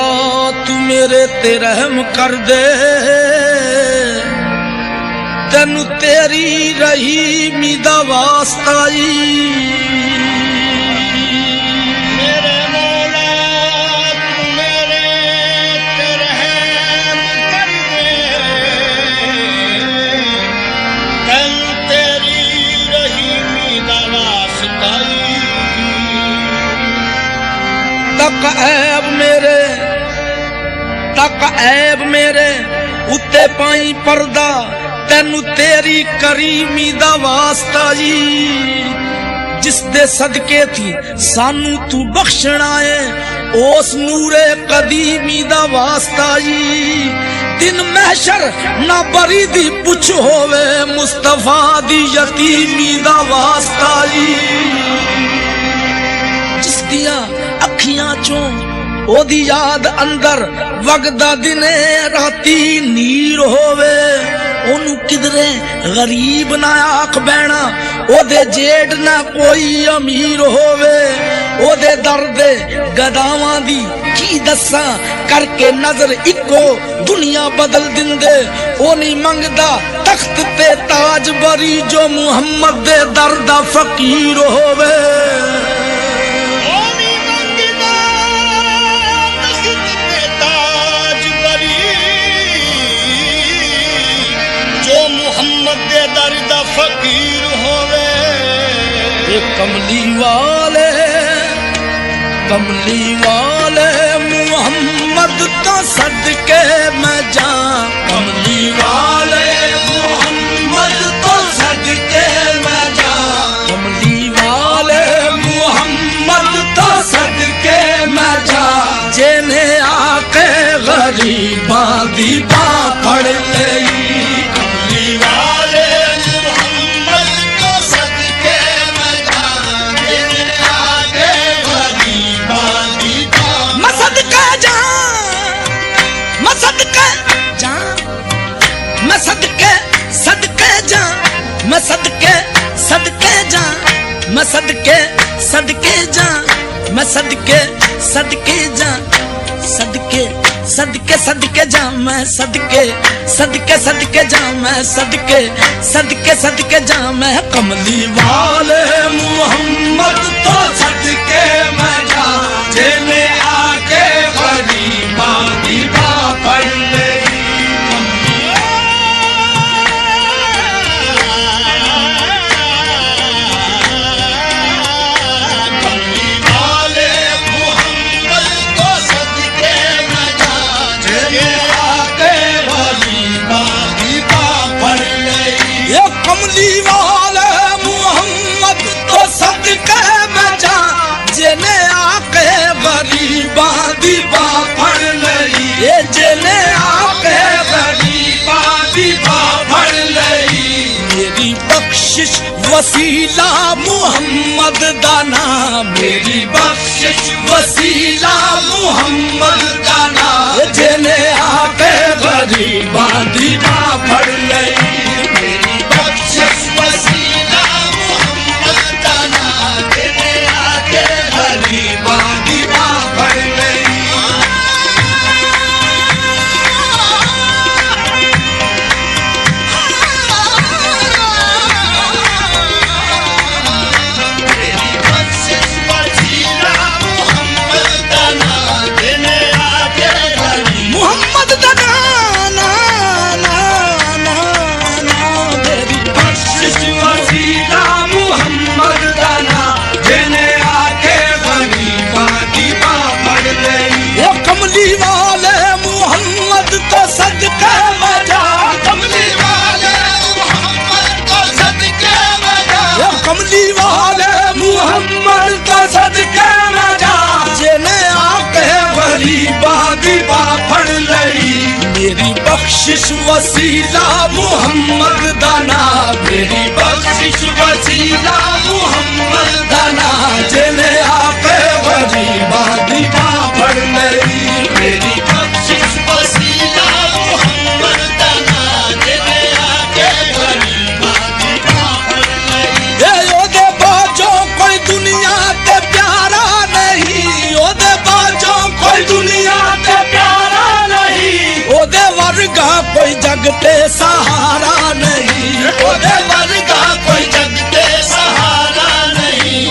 मौला तू मेरे ते रहम कर दे, तेनू तेरी रहीमी दा वास्ता मेरे मौला तू मेरे ते रहम कर दे, तेनू तेरी रहीमी दा वास्ता तक ऐब मेरे उत्ते पाई पर्दा, तेनू तेरी करीमी दा वास्ता जी। जिस दे सदके थी सानू तू बख्शना है, ओस नूरे कदीमी दा वास्ता जी। दिन महशर ना बरी दी पुछ होवे, मुस्तफा दी यतीमी दा वास्ता जी। जिस दिया अखियां चों ओदी याद अंदर वगदा दिने राती नीर होवे, ओनू किधरे गरीब ना आख बैना, ओदे जेठ ना कोई अमीर होवे। ओदे दर्दे गदावां दी की दस्सां, करके नजर इको दुनिया बदल दिंदे। ओ नहीं मंगदा तख्त ते ताज बरी, जो मुहम्मद दे दर्दा फकीर होवे। फकीर होवे ये कमली वाले मुहम्मद तो सदके मैं जाऊं, कमली वाले मुहम्मद तो सदके मैं जाऊं, कमली वाले मुहम्मद तो सदके मैं जाऊं। जेने आके गरीबां दी बां फड़ लई, कमली वाले मैं सदके जा, मैं सदके जा, सदके जा, मैं सदके जा, मैं सदके जा, मैं कमली वाले मुहम्मद तो सदके मैं जा। जेने आके गरीबां दी बां फड़ लई, कमली वाले मुहम्मद तो सदके मैं जा। जेने आके गरीबां दी बां फड़ लई, जेने आके गरीबां दी बां फड़ लई। मेरी बख्शिश वसीला मुहम्मद दा नाम, मेरी बख्शिश वसीला मुहम्मद दा नाम। जेने आके गरीबां दी बां फड़ लई, मेरी बख्शिश वसीला मुहम्मद दा नाम, मेरी बख्शिश वसीला मुहम्मद दा नाम। जेने आके गरीबां दी बां फड़ लई, मेरी बख्शिश वसीला मुहम्मद दा नाम। जेने आके गरीबां दी बां फड़ लई। ओदे बाजों कोई दुनिया ते प्यारा नहीं, ओदे बाजों कोई दुनिया ते वर्गा कोई जग ते सहारा नहीं, ओदे वर्गा कोई जग ते सहारा नहीं,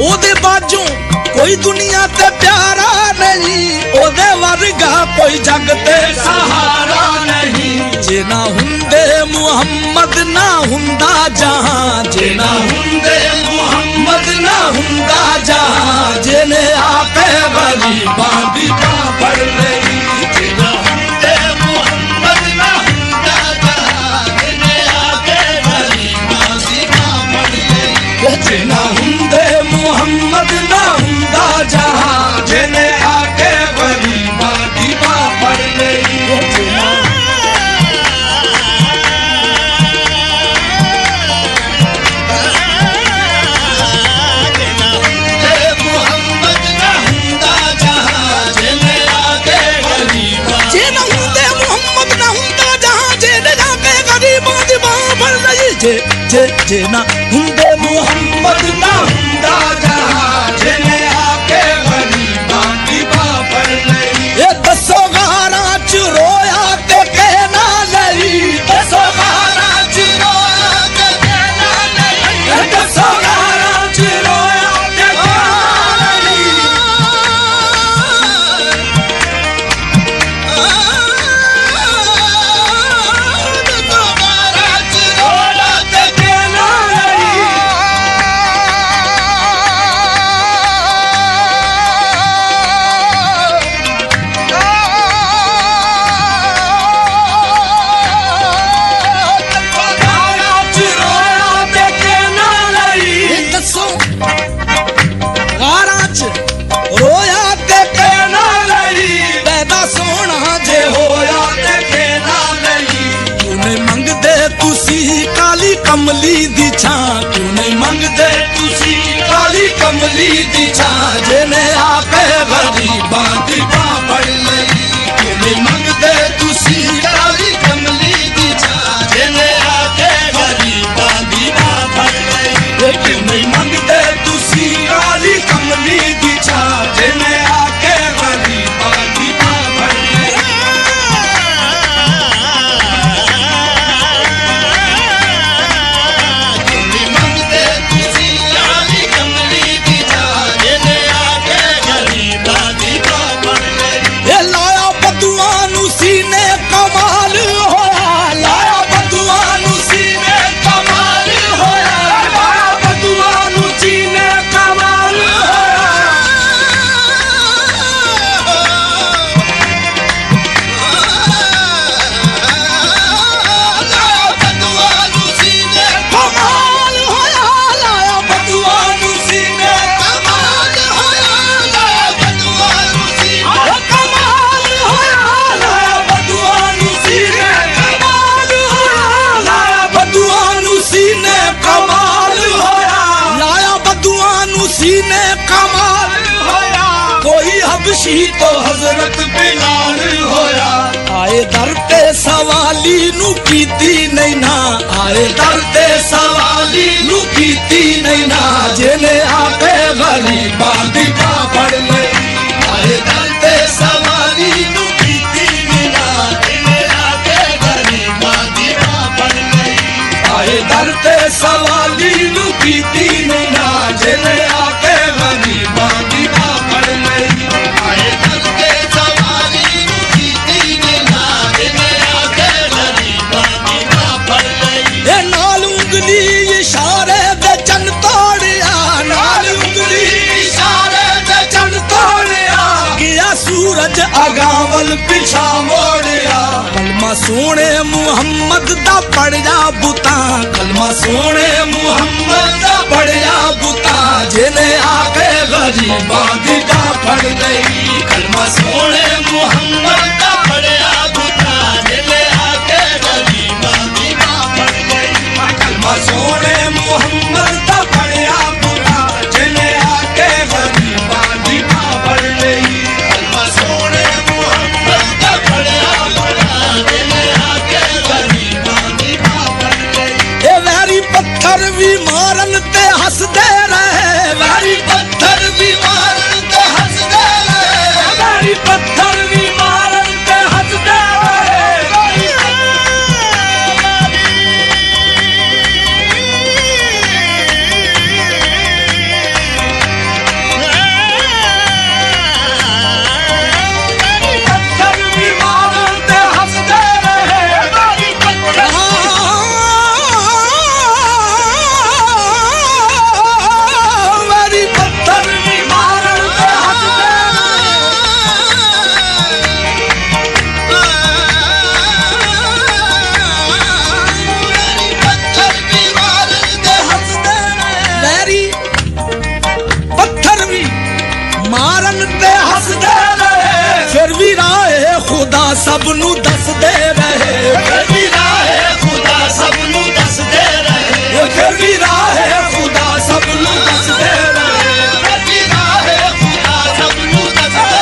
ओदे बाजों कोई दुनिया ते प्यारा नहीं, ओदे वर्गा कोई जग ते सहारा नहीं। जे ना हुंदे मुहम्मद ना हुंदा जहां, जे ना हुंदे मुहम्मद ना हुंदा जहां, जिने आके गरीबां दी बांह फड़ लई, जे ना हुंदे मुहम्मद ना हुंदा जहां, जिने आके गरीबां दी बांह फड़ लई, जे ना हुंदे मुहम्मद ना हुंदा जहां, जिने आके गरीबां दी बांह फड़ लई। जे ना जे ना हुंदे मुहम्मद ना हुंदा जहां, जिने आके गरीबां दी बांह फड़ लई। ये दसो गारां च रोया ते कहना लई, दसो गारां च रोया ते कहना लई, दसो गारां च रोया ते कहना लई। कमली दी छां क्यों नहीं मंगदे तुसी, काली कमली दी छां, जिने आके गरीबां दी बांह फड़ लई। क्यों नहीं मंगदे तुसी काली कमली दी छां, जिने आके गरीबां दी बांह फड़ लई। क्यों नहीं मंगदे तुसी काली कमली दी छां, जिने आके गरीबां दी बांह फड़ लई। हबशी तो हजरत बिलाल होया, आए दर ते सवाली नू कीती नहीं ना, आए दर ते सवाली नू कीती नहीं ना, जिने आके गरीबां दी बांह फड़ लई। आए दर ते सवाली नू कीती नहीं ना, जिने आके गरीबां दी बांह फड़ लई। आए दर ते सवाली नू कीती नहीं ना, जिने आके गरीबां दी बांह फड़ लई। इशारे दे चन तोड़िया, नाल उंगली इशारे दे चन तोड़िया, गया सूरज अगावल पिछा मोड़िया। कलमा सोने मुहम्मद दा पढ़िया बुता, कलमा सोने मुहम्मद दा पढ़िया बुता, जिने आके गरीबां दी बांह फड़ लई। कलमा सोने मुहम्मद दा पढ़िया बुता, जिने आके गरीबां दी बांह फड़ लई। कलमा सोने मुहम्मद दा पढ़िया बुता, जिने आके गरीबां दी बांह फड़ लई। कलमा सोने मुहम्मद दा पढ़िया बुता, जिने आके गरीबां दी बांह फड़ लई। ए वैरी पत्थर भी मारन ते हसदे रहे, वैरी पत्थर भी मारन ते हसदे रहे, वैरी पत्थर भी मारन खुदा सबनू दसदे रहे फिर भी राहे खुदा सबनू दसदे रहे फिर भी राहे खुदा सबनू दसदे रहे फिर भी राहे खुदा सबनू दसदे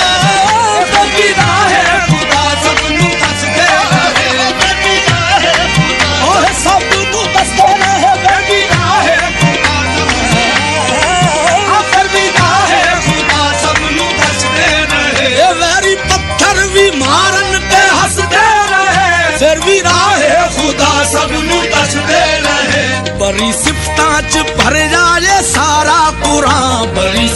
फिर भी राहे खुदा सबनू दसदे रहे फिर भी राहे खुदा ओह सबनू दसदे रहे फिर भी राहे खुदा फिर भी राहे खुदा सबनू दसदे रहे ये वैरी पत्थर भी मारन ते हंसदे रहे फिर भी राहे खुदा सबनू दसदे रहे बड़ी सिफतां च भर जाए सारा कुरान बड़ी